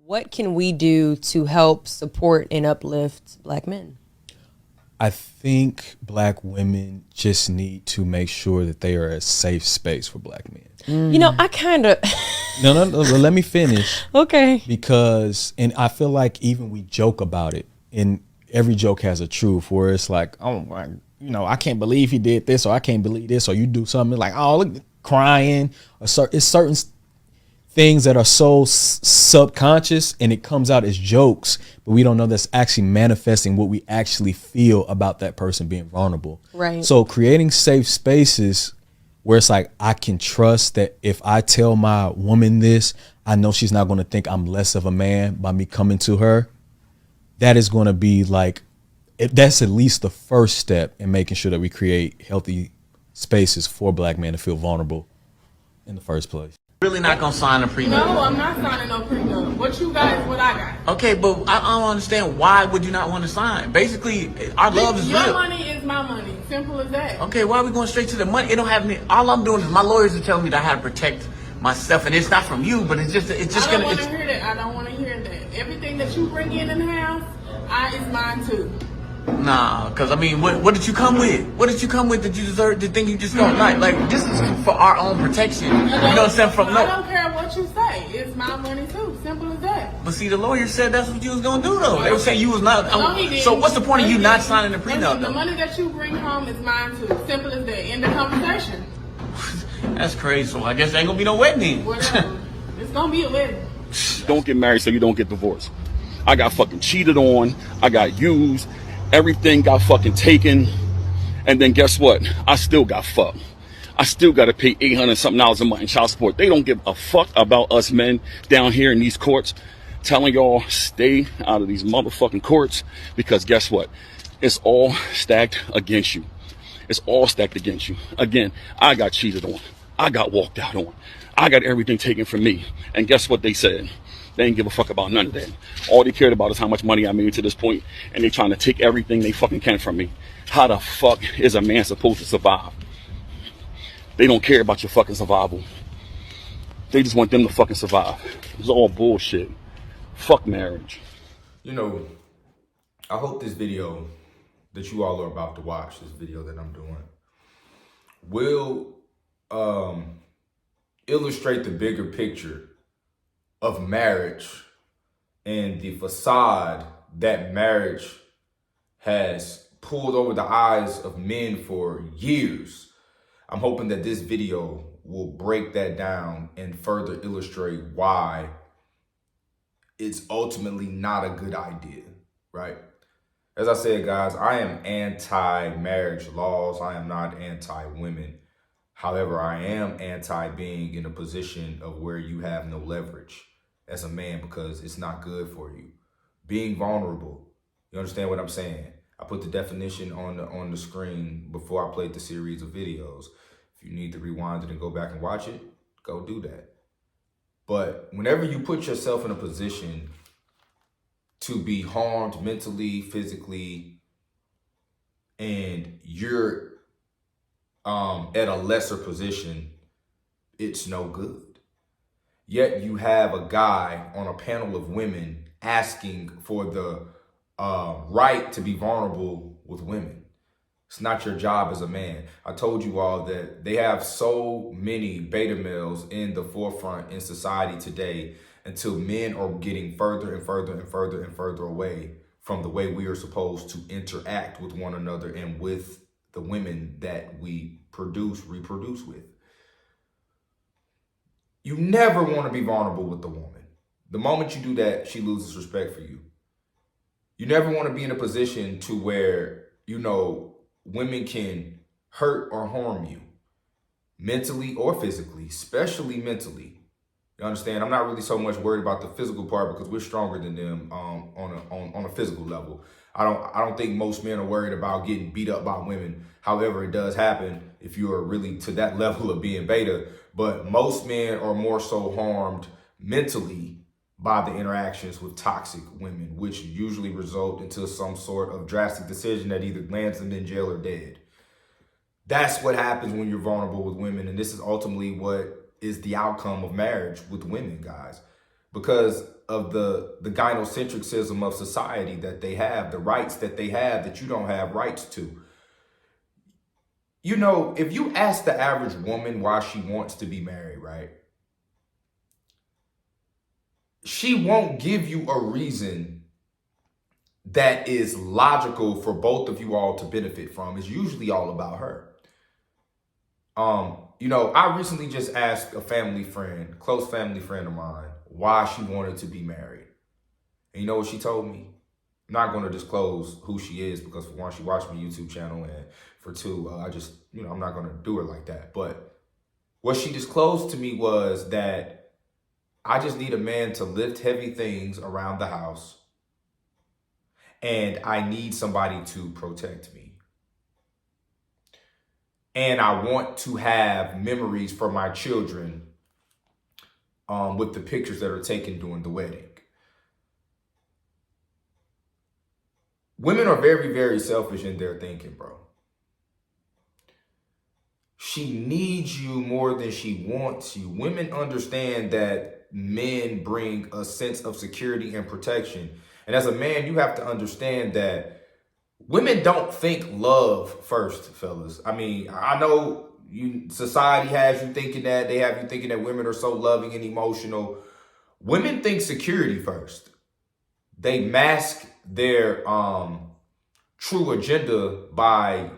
What can we do to help support and uplift Black men? I think Black women just need to make sure that they are a safe space for Black men. You know, I kind of No, let me finish. okay. Because, and I feel like even we joke about it, and every joke has a truth where it's like, oh my, I can't believe he did this, or I can't believe this, or you do something like, oh, look, crying, or it's certain things that are so subconscious and it comes out as jokes, but we don't know that's actually manifesting what we actually feel about that person being vulnerable. Right. So creating safe spaces where it's like, I can trust that if I tell my woman this, I know she's not going to think I'm less of a man by me coming to her. That is going to be like, that's at least the first step in making sure that we create healthy spaces for Black men to feel vulnerable in the first place. Really not gonna sign a prenup? No, I'm not signing no prenup. What you got is what I got. Okay, but I don't understand, why would you not want to sign? Basically, our love is Your real. money is my money. Simple as that. Okay, why are we going straight to the money? It don't have any. All I'm doing is my lawyers are telling me that I have to protect myself, and it's not from you, but it's I don't want to hear that. I don't want to hear that. Everything that you bring in the house, is mine too. Nah, because I mean, what did you come with? What did you come with that you deserve to think you just don't like this is for our own protection. You know what I'm saying? I don't care what you say. It's my money too. Simple as that. But see, the lawyer said that's what you was gonna do though. They were saying you was not. No, he didn't. So what's the point of you not signing the prenup The though? money that you bring home is mine too. Simple as that. End the conversation. That's crazy. So I guess there ain't gonna be no wedding then. Whatever. It's gonna be a wedding. Don't get married so you don't get divorced. I got fucking cheated on. I got used. Everything got fucking taken. And then guess what? I still got fucked. I still got to pay $800 something a month in child support. They don't give a fuck about us men down here in these courts. Telling y'all, stay out of these motherfucking courts, because guess what? It's all stacked against you. It's all stacked against you. Again, I got cheated on. I got walked out on. I got everything taken from me. And guess what they said? They didn't give a fuck about none of that. All they cared about is how much money I made to this point, and they trying to take everything they fucking can from me. How the fuck is a man supposed to survive? They don't care about your fucking survival. They just want them to fucking survive. It's all bullshit. Fuck marriage. You know, I hope this video that you all are about to watch, this video that I'm doing, will illustrate the bigger picture of marriage and the facade that marriage has pulled over the eyes of men for years. I'm hoping that this video will break that down and further illustrate why it's ultimately not a good idea, right? As I said, guys, I am anti-marriage laws. I am not anti-women. However, I am anti-being in a position of where you have no leverage as a man, because it's not good for you. Being vulnerable. You understand what I'm saying? I put the definition on the screen before I played the series of videos. If you need to rewind it and go back and watch it, go do that. But whenever you put yourself in a position to be harmed mentally, physically, and you're at a lesser position, it's no good. Yet you have a guy on a panel of women asking for the right to be vulnerable with women. It's not your job as a man. I told you all that they have so many beta males in the forefront in society today, until men are getting further and further and further and further away from the way we are supposed to interact with one another and with the women that we reproduce with. You never want to be vulnerable with the woman. The moment you do that, she loses respect for you. You never want to be in a position to where, women can hurt or harm you mentally or physically, especially mentally. You understand? I'm not really so much worried about the physical part, because we're stronger than them on a physical level. I don't think most men are worried about getting beat up by women. However, it does happen if you are really to that level of being beta. But most men are more so harmed mentally by the interactions with toxic women, which usually result into some sort of drastic decision that either lands them in jail or dead. That's what happens when you're vulnerable with women. And this is ultimately what is the outcome of marriage with women, guys. Because the gynocentricism of society that they have, the rights that they have that you don't have rights to. You know, if you ask the average woman why she wants to be married, right? She won't give you a reason that is logical for both of you all to benefit from. It's usually all about her. You know, I recently just asked a family friend, close family friend of mine, why she wanted to be married. And you know what she told me? I'm not going to disclose who she is because for one, she watched my YouTube channel, and for two, I just, you know, I'm not going to do her like that. But what she disclosed to me was that I just need a man to lift heavy things around the house, and I need somebody to protect me. And I want to have memories for my children with the pictures that are taken during the wedding. Women are very, very selfish in their thinking, bro. She needs you more than she wants you. Women understand that men bring a sense of security and protection. And as a man, you have to understand that women don't think love first, fellas. I mean, I know society has you thinking that. They have you thinking that women are so loving and emotional. Women think security first. They mask their true agenda by,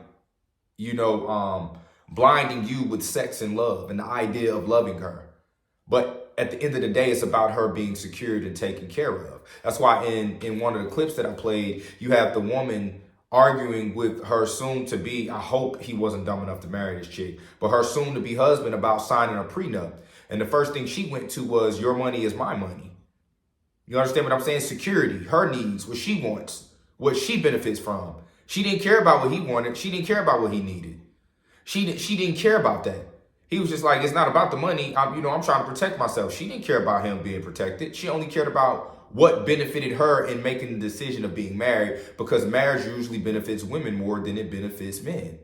blinding you with sex and love and the idea of loving her. But at the end of the day, it's about her being secured and taken care of. That's why in one of the clips that I played, you have the woman arguing with her soon-to-be, I hope he wasn't dumb enough to marry this chick, but her soon-to-be husband about signing a prenup. And the first thing she went to was, your money is my money. You understand what I'm saying? Security, her needs, what she wants, what she benefits from. She didn't care about what he wanted. She didn't care about what he needed. She didn't care about that. He was just like, it's not about the money. I'm trying to protect myself. She didn't care about him being protected. She only cared about what benefited her in making the decision of being married, because marriage usually benefits women more than it benefits men.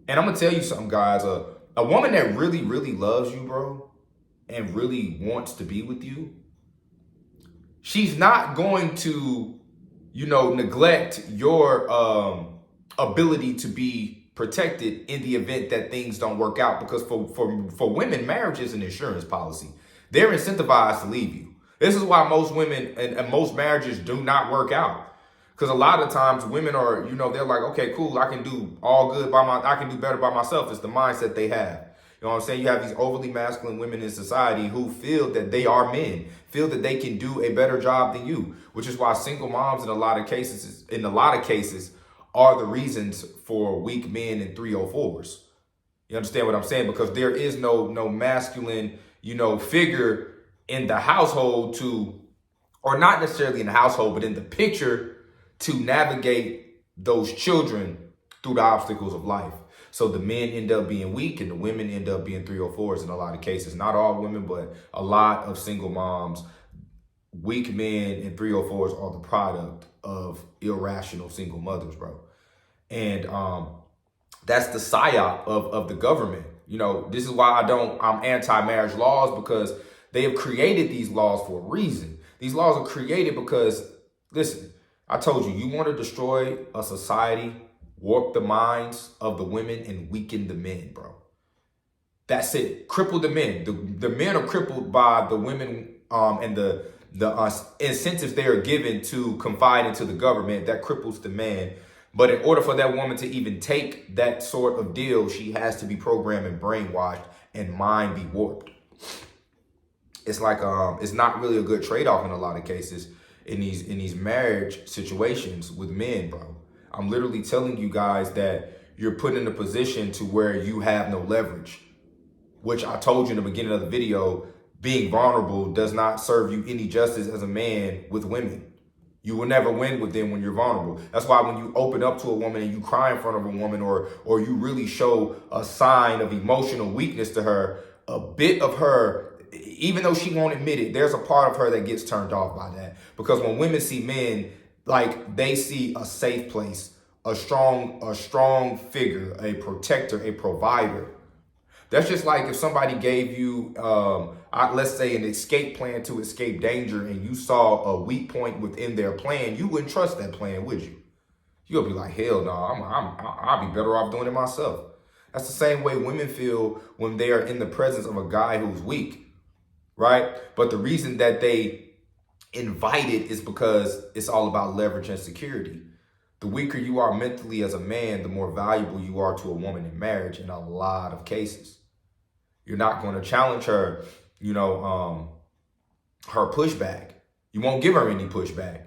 And I'm going to tell you something, guys. A woman that really, really loves you, bro, and really wants to be with you, she's not going to, neglect your ability to be protected in the event that things don't work out. Because for women, marriage is an insurance policy. They're incentivized to leave you. This is why most women and most marriages do not work out. Because a lot of times women are, they're like, okay, cool, I can do all good I can do better by myself. It's the mindset they have. You know what I'm saying? You have these overly masculine women in society who feel that they are men, feel that they can do a better job than you, which is why single moms in a lot of cases are the reasons for weak men and 304s. You understand what I'm saying? Because there is no masculine, figure in the household or not necessarily in the household, but in the picture to navigate those children through the obstacles of life. So the men end up being weak and the women end up being 304s in a lot of cases. Not all women, but a lot of single moms, weak men and 304s are the product of irrational single mothers, bro. And that's the psyop of the government. This is why I'm anti-marriage laws, because they have created these laws for a reason. These laws are created because, listen, I told you, you want to destroy a society, warp the minds of the women and weaken the men, bro. That's it. Cripple the men. The men are crippled by the women and the incentives they are given to confide into the government. That cripples the man. But in order for that woman to even take that sort of deal, she has to be programmed and brainwashed and mind be warped. It's like it's not really a good trade-off in a lot of cases in these marriage situations with men, bro. I'm literally telling you guys that you're put in a position to where you have no leverage, which I told you in the beginning of the video, being vulnerable does not serve you any justice as a man with women. You will never win with them when you're vulnerable. That's why when you open up to a woman and you cry in front of a woman, or you really show a sign of emotional weakness to her, a bit of her, even though she won't admit it, there's a part of her that gets turned off by that. Because when women see men, like, they see a safe place, a strong figure, a protector, a provider. That's just like if somebody gave you, let's say, an escape plan to escape danger, and you saw a weak point within their plan, you wouldn't trust that plan, would you? You'll be like, hell no, I'll be better off doing it myself. That's the same way women feel when they are in the presence of a guy who's weak, right? But the reason that they invite it is because it's all about leverage and security. The weaker you are mentally as a man, the more valuable you are to a woman in marriage in a lot of cases. You're not going to challenge her, her pushback. You won't give her any pushback,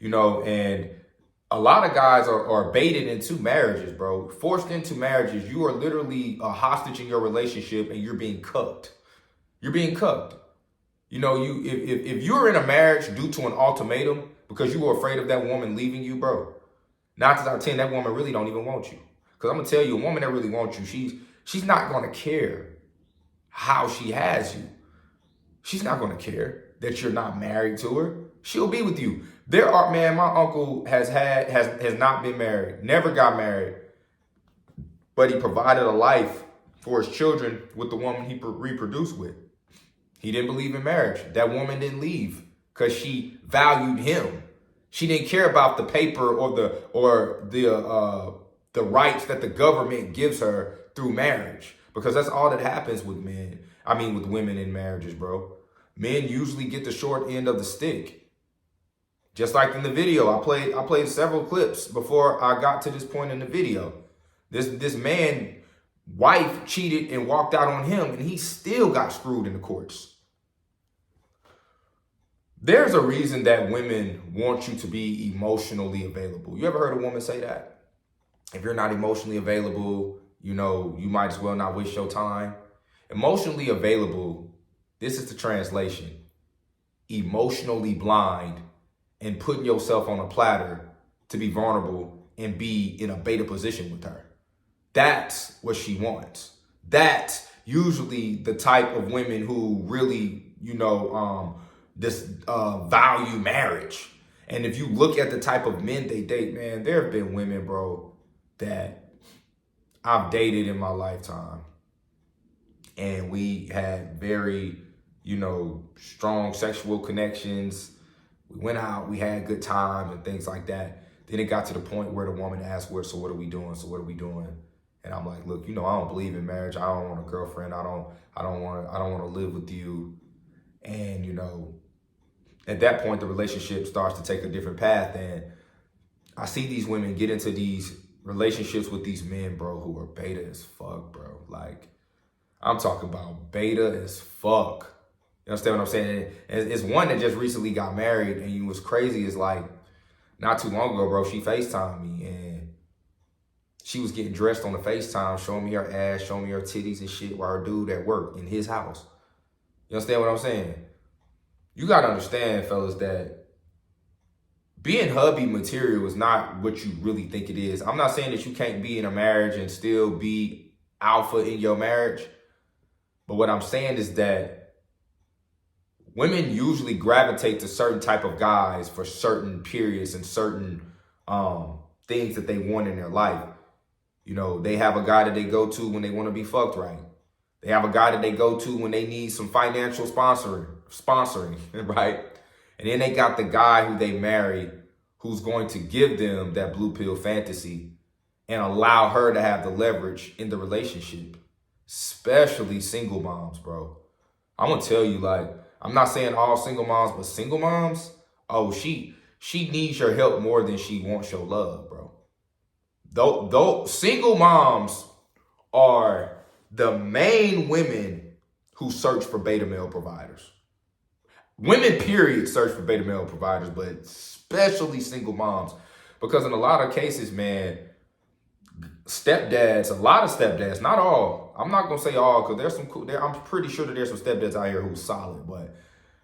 and a lot of guys are baited into marriages, bro. Forced into marriages. You are literally a hostage in your relationship and you're being cucked. You're being cucked. If you're in a marriage due to an ultimatum because you were afraid of that woman leaving you, bro, 9 times out of 10, that woman really don't even want you. Because I'm going to tell you, a woman that really wants you, she's not going to care how she has you. She's not going to care that you're not married to her. She'll be with you. My uncle has not been married, never got married, but he provided a life for his children with the woman he reproduced with. He didn't believe in marriage. That woman didn't leave because she valued him. She didn't care about the paper or the rights that the government gives her through marriage, because that's all that happens with with women in marriages, bro. Men usually get the short end of the stick. Just like in the video, I played several clips before I got to this point in the video. This man, wife cheated and walked out on him, and he still got screwed in the courts. There's a reason that women want you to be emotionally available. You ever heard a woman say that? If you're not emotionally available, you might as well not waste your time. Emotionally available, this is the translation. Emotionally blind and putting yourself on a platter to be vulnerable and be in a beta position with her. That's what she wants. That's usually the type of women who really, value marriage. And if you look at the type of men they date, man, there have been women, bro, that I've dated in my lifetime. And we had very, strong sexual connections. We went out, we had good times and things like that. Then it got to the point where the woman asked, so what are we doing? So what are we doing? And I'm like, look, I don't believe in marriage. I don't want a girlfriend. I don't want to live with you. And, at that point, the relationship starts to take a different path. And I see these women get into these relationships with these men, bro, who are beta as fuck, bro. Like, I'm talking about beta as fuck. You understand what I'm saying? It's one that just recently got married, and what's crazy is, like, not too long ago, bro, she FaceTimed me, and she was getting dressed on the FaceTime, showing me her ass, showing me her titties and shit while her dude at work in his house. You understand what I'm saying? You got to understand, fellas, that being hubby material is not what you really think it is. I'm not saying that you can't be in a marriage and still be alpha in your marriage. But what I'm saying is that women usually gravitate to certain type of guys for certain periods and certain things that they want in their life. They have a guy that they go to when they want to be fucked right. They have a guy that they go to when they need some financial sponsoring, right? And then they got the guy who they marry who's going to give them that blue pill fantasy and allow her to have the leverage in the relationship, especially single moms, bro. I'm going to tell you, like, I'm not saying all single moms, but single moms, she needs your help more than she wants your love, bro. Though single moms are the main women who search for beta male providers. Women, period, search for beta male providers, but especially single moms. Because in a lot of cases, man, a lot of stepdads, not all. I'm not going to say all, because there's some cool, I'm pretty sure that there's some stepdads out here who's solid. But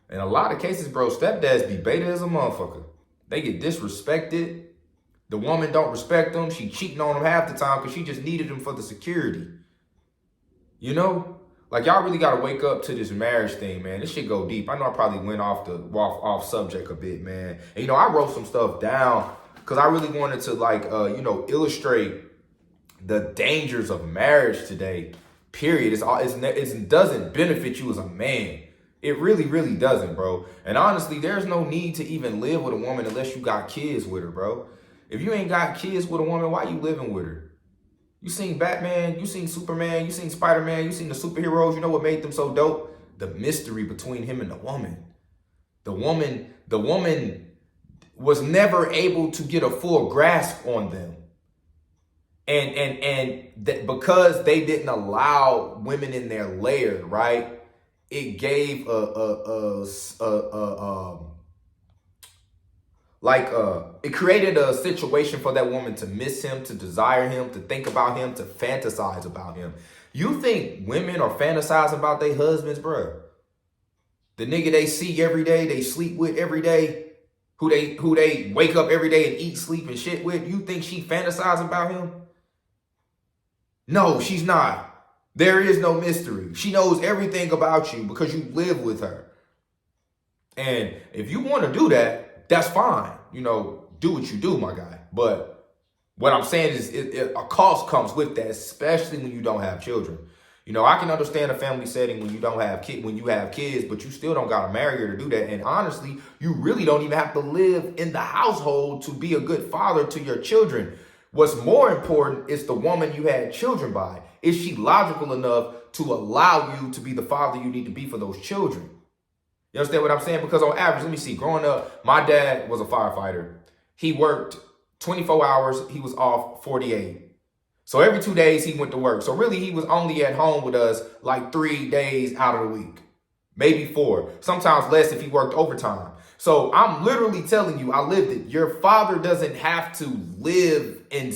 in a lot of cases, bro, stepdads be beta as a motherfucker. They get disrespected. The woman don't respect them. She cheating on them half the time because she just needed them for the security. Like, y'all really got to wake up to this marriage thing, man. This shit go deep. I know I probably went off subject a bit, man. And, I wrote some stuff down because I really wanted to, like, illustrate the dangers of marriage today period. It doesn't benefit you as a man. It really, really doesn't, bro. And honestly, there's no need to even live with a woman unless you got kids with her, bro. If you ain't got kids with a woman, why you living with her? You seen Batman, you seen Superman, you seen Spider-Man, you seen the superheroes. You know what made them so dope? The mystery between him and the woman. The woman was never able to get a full grasp on them. Because they didn't allow women in their lair, right? It gave it created a situation for that woman to miss him, to desire him, to think about him, to fantasize about him. You think women are fantasizing about their husbands, bruh? The nigga they see every day, they sleep with every day, who they wake up every day and eat, sleep, and shit with. You think she fantasizing about him? No, she's not. There is no mystery. She knows everything about you because you live with her. And if you want to do that, that's fine. You know, do what you do, my guy. But what I'm saying is a cost comes with that, especially when you don't have children. You know, I can understand a family setting when you have kids, but you still don't got to marry her to do that. And honestly, you really don't even have to live in the household to be a good father to your children. What's more important is the woman you had children by. Is she logical enough to allow you to be the father you need to be for those children? You understand what I'm saying? Because on average, let me see, growing up, my dad was a firefighter. He worked 24 hours. He was off 48. So every 2 days he went to work. So really he was only at home with us like 3 days out of the week, maybe 4, sometimes less if he worked overtime. So I'm literally telling you, I lived it. Your father doesn't have to live in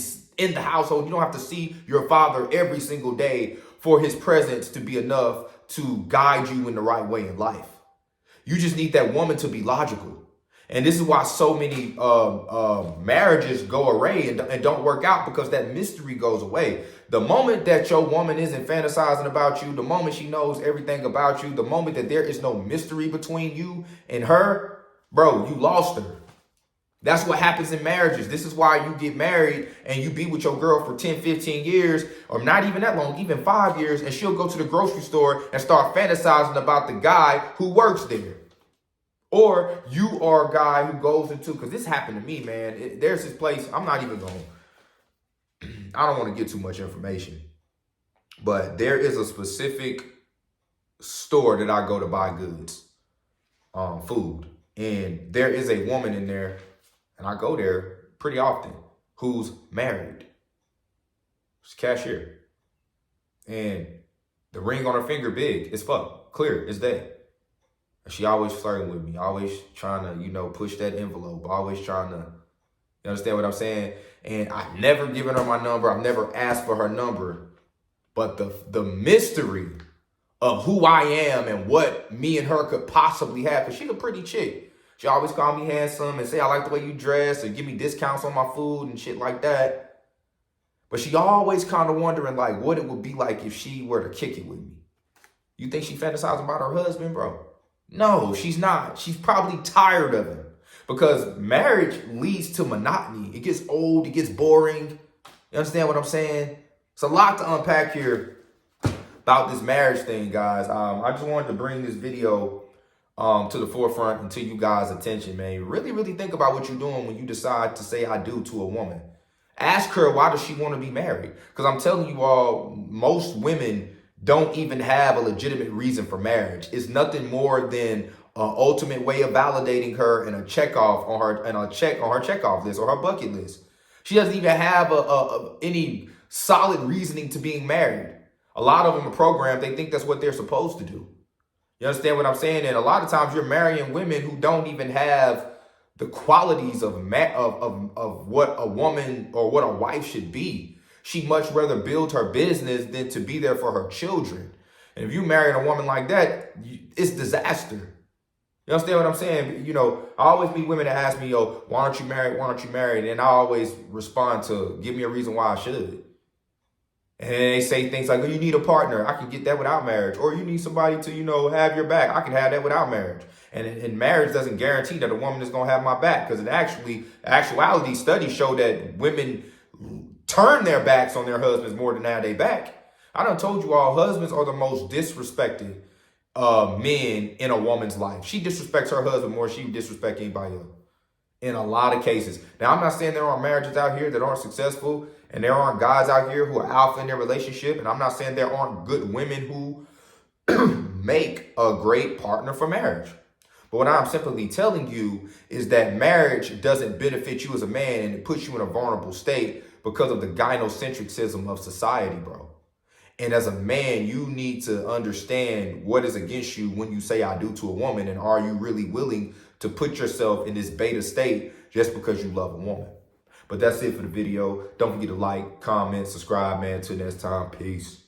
the household. You don't have to see your father every single day for his presence to be enough to guide you in the right way in life. You just need that woman to be logical. And this is why so many marriages go awry and don't work out, because that mystery goes away. The moment that your woman isn't fantasizing about you, the moment she knows everything about you, the moment that there is no mystery between you and her, bro, you lost her. That's what happens in marriages. This is why you get married and you be with your girl for 10, 15 years, or not even that long, even 5 years, and she'll go to the grocery store and start fantasizing about the guy who works there. Or you are a guy who goes into, because this happened to me, man. There's this place, I don't want to get too much information, but there is a specific store that I go to buy goods, food. And there is a woman in there, and I go there pretty often, who's married. She's a cashier. And the ring on her finger big as fuck, clear as day. And she always flirting with me, always trying to, push that envelope, always trying to, you understand what I'm saying? And I've never given her my number. I've never asked for her number. But the mystery of who I am and what me and her could possibly have, because she's a pretty chick. She always call me handsome and say, I like the way you dress, and give me discounts on my food and shit like that. But she always kind of wondering like what it would be like if she were to kick it with me. You think she fantasizes about her husband, bro? No, she's not. She's probably tired of him, because marriage leads to monotony. It gets old. It gets boring. You understand what I'm saying? It's a lot to unpack here about this marriage thing, guys. I just wanted to bring this video to the forefront and to you guys' attention, man. Really, really think about what you're doing when you decide to say I do to a woman. Ask her, why does she want to be married? Because I'm telling you all, most women don't even have a legitimate reason for marriage. It's nothing more than an ultimate way of validating her and a check off on her checkoff list or her bucket list. She doesn't even have any solid reasoning to being married. A lot of them are programmed. They think that's what they're supposed to do. You understand what I'm saying? And a lot of times you're marrying women who don't even have the qualities of what a woman or what a wife should be. She'd much rather build her business than to be there for her children. And if you marry a woman like that, it's disaster. You understand what I'm saying? I always meet women that ask me, why aren't you married? Why aren't you married? And I always respond to, give me a reason why I should. And they say things like, you need a partner. I can get that without marriage. Or you need somebody to, have your back. I can have that without marriage. And marriage doesn't guarantee that a woman is going to have my back. Because actuality, studies show that women turn their backs on their husbands more than have their back. I done told you all, husbands are the most disrespected men in a woman's life. She disrespects her husband more than she disrespects anybody else. In a lot of cases. Now, I'm not saying there aren't marriages out here that aren't successful, and there aren't guys out here who are alpha in their relationship, and I'm not saying there aren't good women who make a great partner for marriage. But what I'm simply telling you is that marriage doesn't benefit you as a man, and it puts you in a vulnerable state because of the gynocentrism of society, bro. And as a man, you need to understand what is against you when you say I do to a woman, and are you really willing to put yourself in this beta state just because you love a woman? But that's it for the video. Don't forget to like, comment, subscribe, man. Till next time, peace.